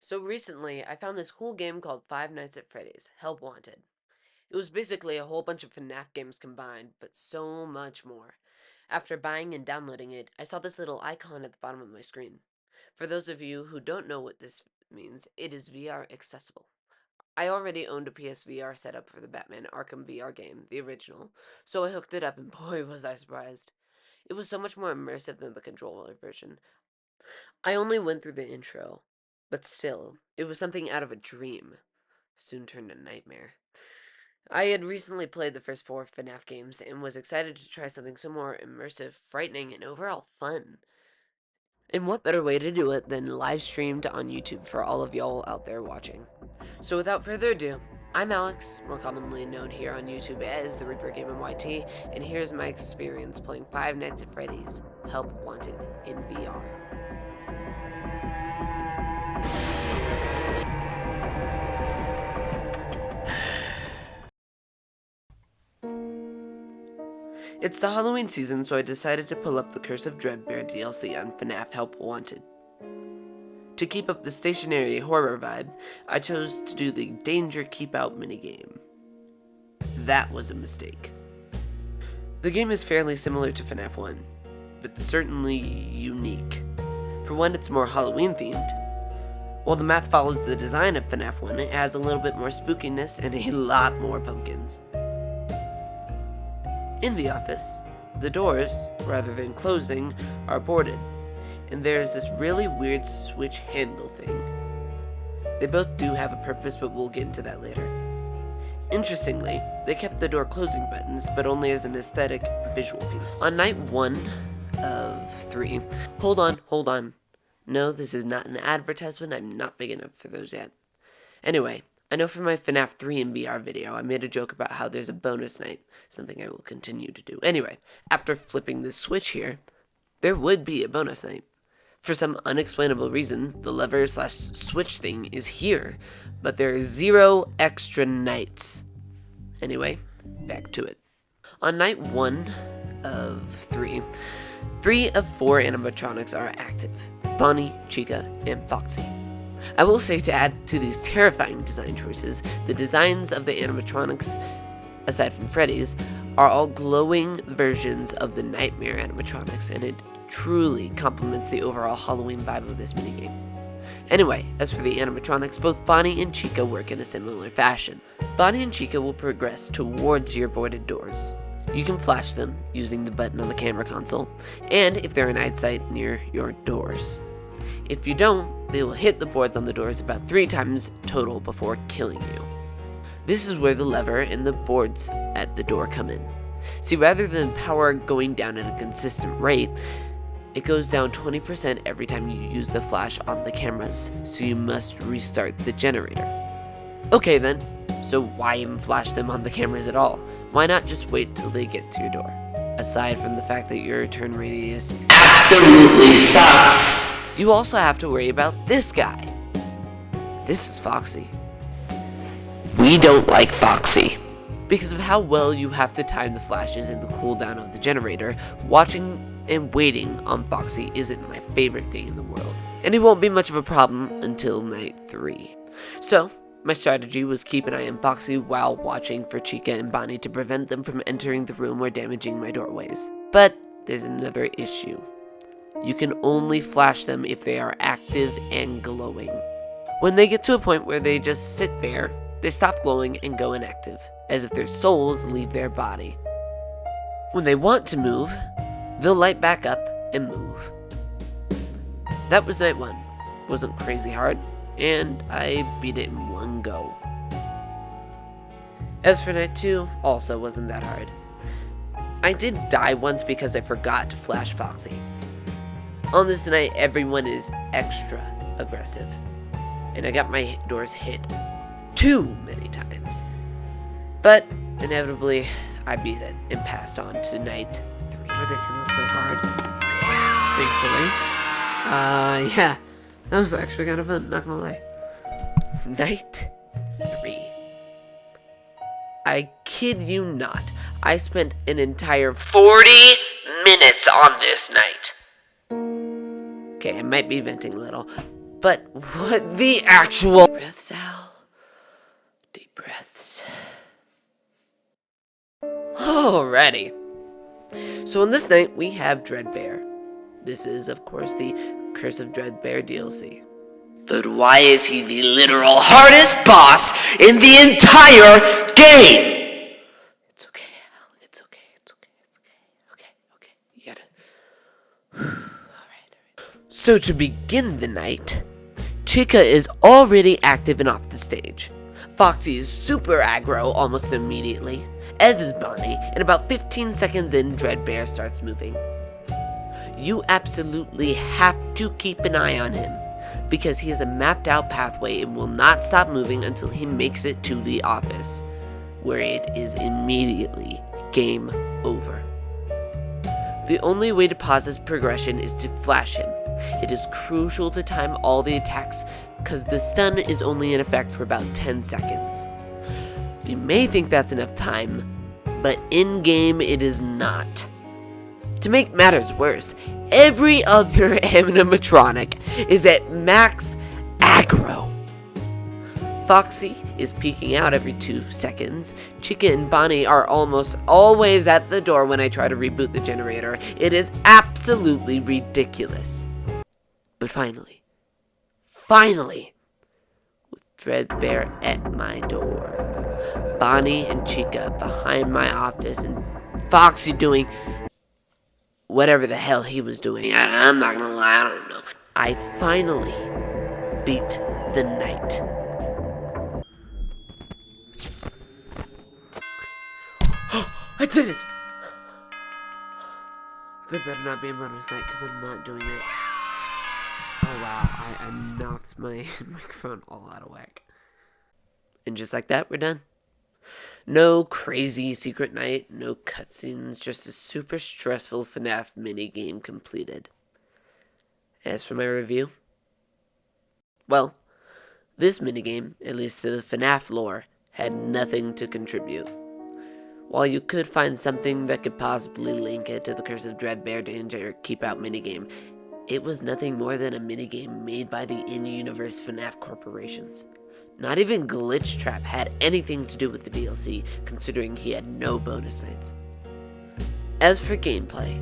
So recently, I found this cool game called Five Nights at Freddy's, Help Wanted. It was basically a whole bunch of FNAF games combined, but so much more. After buying and downloading it, I saw this little icon at the bottom of my screen. For those of you who don't know what this means, it is VR accessible. I already owned a PSVR setup for the Batman Arkham VR game, the original, so I hooked it up and boy was I surprised. It was so much more immersive than the controller version. I only went through the intro, but still, it was something out of a dream. Soon turned a nightmare. I had recently played the first four FNAF games and was excited to try something so more immersive, frightening, and overall fun. And what better way to do it than live streamed on YouTube for all of y'all out there watching? So without further ado, I'm Alex, more commonly known here on YouTube as the Reaper Game YT, and here's my experience playing Five Nights at Freddy's Help Wanted in VR. It's the Halloween season, so I decided to pull up the Curse of Dreadbear DLC on FNAF Help Wanted. To keep up the stationary horror vibe, I chose to do the Danger Keep Out minigame. That was a mistake. The game is fairly similar to FNAF 1, but certainly unique. For one, it's more Halloween themed. While the map follows the design of FNAF 1, it has a little bit more spookiness and a lot more pumpkins. In the office, the doors, rather than closing, are boarded, and there's this really weird switch handle thing. They both do have a purpose, but we'll get into that later. Interestingly, they kept the door closing buttons, but only as an aesthetic visual piece. On night 1 of 3, hold on. No, this is not an advertisement, I'm not big enough for those yet. Anyway, I know from my FNAF 3 in VR video, I made a joke about how there's a bonus night, something I will continue to do. Anyway, after flipping the switch here, there would be a bonus night. For some unexplainable reason, the lever/switch thing is here, but there are 0 extra nights. Anyway, back to it. On night 1 of 3, 3 of 4 animatronics are active: Bonnie, Chica, and Foxy. I will say, to add to these terrifying design choices, the designs of the animatronics, aside from Freddy's, are all glowing versions of the Nightmare animatronics, and it truly complements the overall Halloween vibe of this minigame. Anyway, as for the animatronics, both Bonnie and Chica work in a similar fashion. Bonnie and Chica will progress towards your boarded doors. You can flash them using the button on the camera console, and if they're in eyesight near your doors. If you don't, they will hit the boards on the doors about 3 times total before killing you. This is where the lever and the boards at the door come in. See, rather than power going down at a consistent rate, it goes down 20% every time you use the flash on the cameras, so you must restart the generator. Okay then, so why even flash them on the cameras at all? Why not just wait till they get to your door? Aside from the fact that your turn radius absolutely sucks, you also have to worry about this guy. This is Foxy. We don't like Foxy. Because of how well you have to time the flashes and the cooldown of the generator, watching and waiting on Foxy isn't my favorite thing in the world. And it won't be much of a problem until night 3. So, my strategy was keep an eye on Foxy while watching for Chica and Bonnie to prevent them from entering the room or damaging my doorways. But there's another issue. You can only flash them if they are active and glowing. When they get to a point where they just sit there, they stop glowing and go inactive, as if their souls leave their body. When they want to move, they'll light back up and move. That was night 1. It wasn't crazy hard, and I beat it in one go. As for night 2, also wasn't that hard. I did die once because I forgot to flash Foxy. On this night, everyone is extra aggressive, and I got my doors hit too many times. But inevitably, I beat it and passed on to night 3. Ridiculously hard. Thankfully. Yeah, that was actually kind of fun, not gonna lie. Night 3. I kid you not, I spent an entire 40 minutes on this night. Okay, I might be venting a little, But what the actual... Deep breaths, Al. Deep breaths. Alrighty. So on this night, we have Dreadbear. This is, of course, the Curse of Dreadbear DLC. But why is he the literal hardest boss in the entire game? It's okay, Al. It's okay. It's okay. It's okay. Okay. You gotta... Alright. So to begin the night, Chica is already active and off the stage. Foxy is super aggro almost immediately, as is Bonnie, and about 15 seconds in, Dreadbear starts moving. You absolutely have to keep an eye on him, because he has a mapped out pathway and will not stop moving until he makes it to the office, where it is immediately game over. The only way to pause his progression is to flash him. It is crucial to time all the attacks, because the stun is only in effect for about 10 seconds. You may think that's enough time, but in-game it is not. To make matters worse, every other animatronic is at max aggro. Foxy is peeking out every 2 seconds. Chica and Bonnie are almost always at the door when I try to reboot the generator. It is absolutely ridiculous. But finally, with Dreadbear at my door, Bonnie and Chica behind my office, and Foxy doing whatever the hell he was doing. I'm not gonna lie, I don't know. I finally beat the night. I did it! There better not be a bonus night, because I'm not doing it. Oh wow, I knocked my microphone all out of whack. And just like that, we're done. No crazy secret night, no cutscenes, just a super stressful FNAF minigame completed. As for my review, well, this minigame, at least to the FNAF lore, had nothing to contribute. While you could find something that could possibly link it to the Curse of Dreadbear Danger Keep Out minigame, it was nothing more than a minigame made by the in-universe FNAF corporations. Not even Glitch Trap had anything to do with the DLC, considering he had no bonus nights. As for gameplay,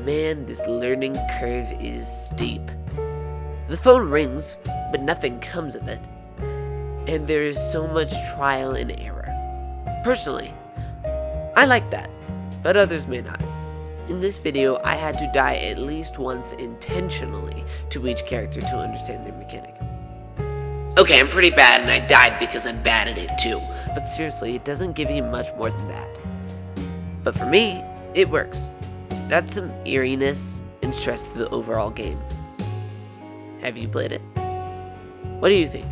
man, this learning curve is steep. The phone rings, but nothing comes of it. And there is so much trial and error. Personally, I like that, but others may not. In this video, I had to die at least once intentionally to each character to understand their mechanic. Okay, I'm pretty bad and I died because I'm bad at it too, but seriously, it doesn't give you much more than that. But for me, it works. It adds some eeriness and stress to the overall game. Have you played it? What do you think?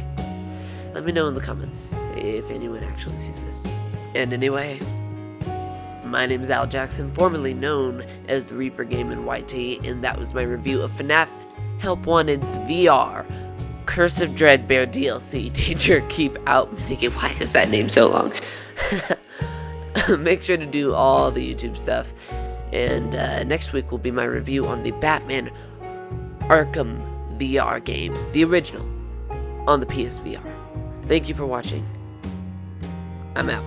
Let me know in the comments if anyone actually sees this. And anyway, my name is Al Jackson, formerly known as the Reaper Game in YT, and that was my review of FNAF Help Wanted's VR Curse of Dreadbear DLC Danger Keep Out minigame. Why is that name so long? Make sure to do all the YouTube stuff, and next week will be my review on the Batman Arkham VR game, the original, on the PSVR. Thank you for watching. I'm out.